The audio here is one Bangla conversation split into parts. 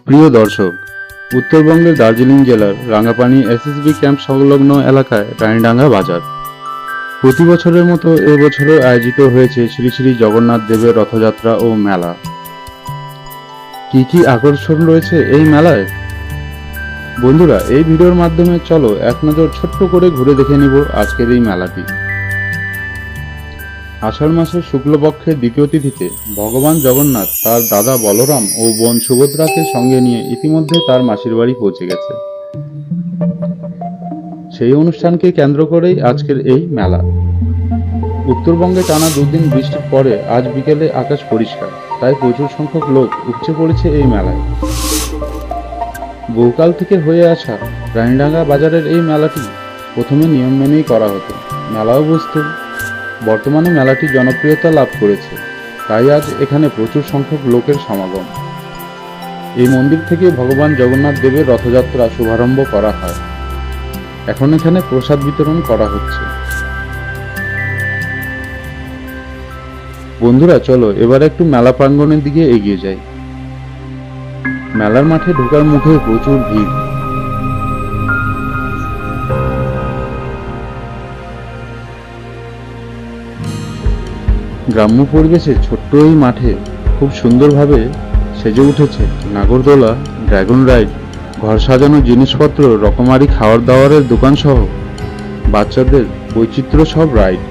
প্রিয় দর্শক, উত্তরবঙ্গের দার্জিলিং জেলার রাঙ্গাপানি এসএসবি ক্যাম্প সংলগ্ন এলাকায় রানীডাঙ্গা বাজার। প্রতি বছরের মতো এবছরও আয়োজিত হয়েছে শ্রী শ্রী জগন্নাথ দেবের রথযাত্রা ও মেলা। কি কি আকর্ষণ রয়েছে এই মেলায়? বন্ধুরা, এই ভিডিওর মাধ্যমে চলো এক নজর ছোট্ট করে ঘুরে দেখে নিব আজকের এই মেলাটি। আষাঢ় মাসের শুক্লপক্ষের দ্বিতীয় তিথিতে ভগবান জগন্নাথ তার দাদা বলরাম ও বোন সুভদ্রাকে সঙ্গে নিয়ে ইতিমধ্যে তার মাসির বাড়ি পৌঁছে গেছে। সেই অনুষ্ঠানকে কেন্দ্র করেই আজকের এই মেলা। উত্তরবঙ্গে টানা দুদিন বৃষ্টির পরে আজ বিকেলে আকাশ পরিষ্কার, তাই প্রচুর সংখ্যক লোক উপচে পড়েছে এই মেলায়। বহুকাল থেকে হয়ে আসা রানীডাঙ্গা বাজারের এই মেলাটি প্রথমে নিয়ম মেনেই করা হতো, মেলাও বসত। বর্তমানে মেলাটি জনপ্রিয়তা লাভ করেছে, তাই আজ এখানে প্রচুর সংখ্যক লোকের সমাগম। এই মন্দির থেকে ভগবান জগন্নাথ দেবের রথযাত্রা শুভারম্ভ করা হয়। এখন এখানে প্রসাদ বিতরণ করা হচ্ছে। বন্ধুরা, চলো এবার একটু মেলা প্রাঙ্গণের দিকে এগিয়ে যাই। মেলার মাঠে ঢোকার মুখে প্রচুর ভিড়। গ্রাম্য পরিবেশে ছোট্ট এই মাঠে খুব সুন্দরভাবে সেজে উঠেছে নাগরদোলা, ড্রাগন রাইড, ঘর সাজানো জিনিসপত্র, রকমারি খাওয়ার দাওয়ারের দোকান সহ বাচ্চাদের বৈচিত্র্য সব রাইড।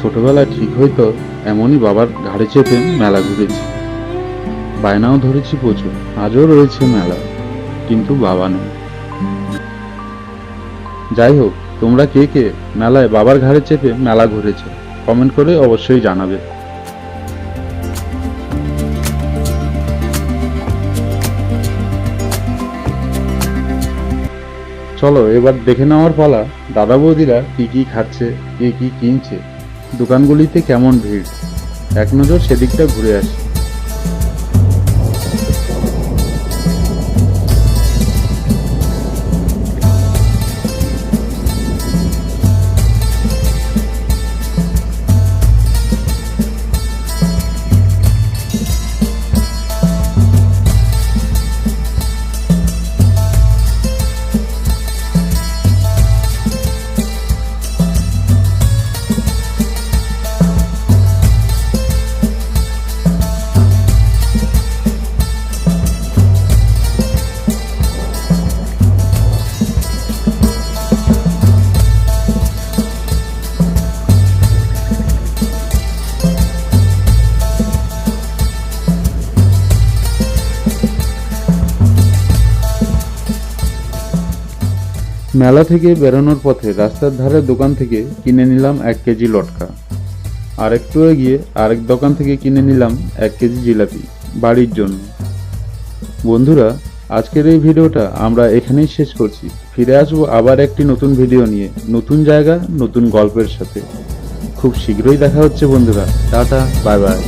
ছোটবেলায় ঠিক হয়তো এমনই বাবার ঘাড়ে চেপে মেলা ঘুরেছি, বায়নাও ধরেছি প্রচুর। আজও রয়েছে মেলা, কিন্তু বাবা নেই। যাই হোক, তোমরা কে কে মেলায় বাবার ঘাড়ে চেপে মেলা ঘুরেছো কমেন্ট করে অবশ্যই জানাবে। চলো এবার দেখে নেওয়ার পালা দাদা বৌদিরা কি কি খাচ্ছে, কে কি কিনছে, দোকানগুলিতে কেমন ভিড়। এক নজর সেদিকটা ঘুরে আসি। মেলা থেকে বেরোনোর পথে রাস্তার ধারে দোকান থেকে কিনে নিলাম 1 কেজি লটকা। আর একটু এগিয়ে আরেক দোকান থেকে কিনে নিলাম 1 কেজি জিলাপি বাড়ির জন্য। বন্ধুরা, আজকের এই ভিডিওটা আমরা এখানেই শেষ করছি। ফিরে আসবো আবার একটি নতুন ভিডিও নিয়ে, নতুন জায়গা, নতুন গল্পের সাথে। খুব শীঘ্রই দেখা হচ্ছে বন্ধুরা। Tata, bye bye.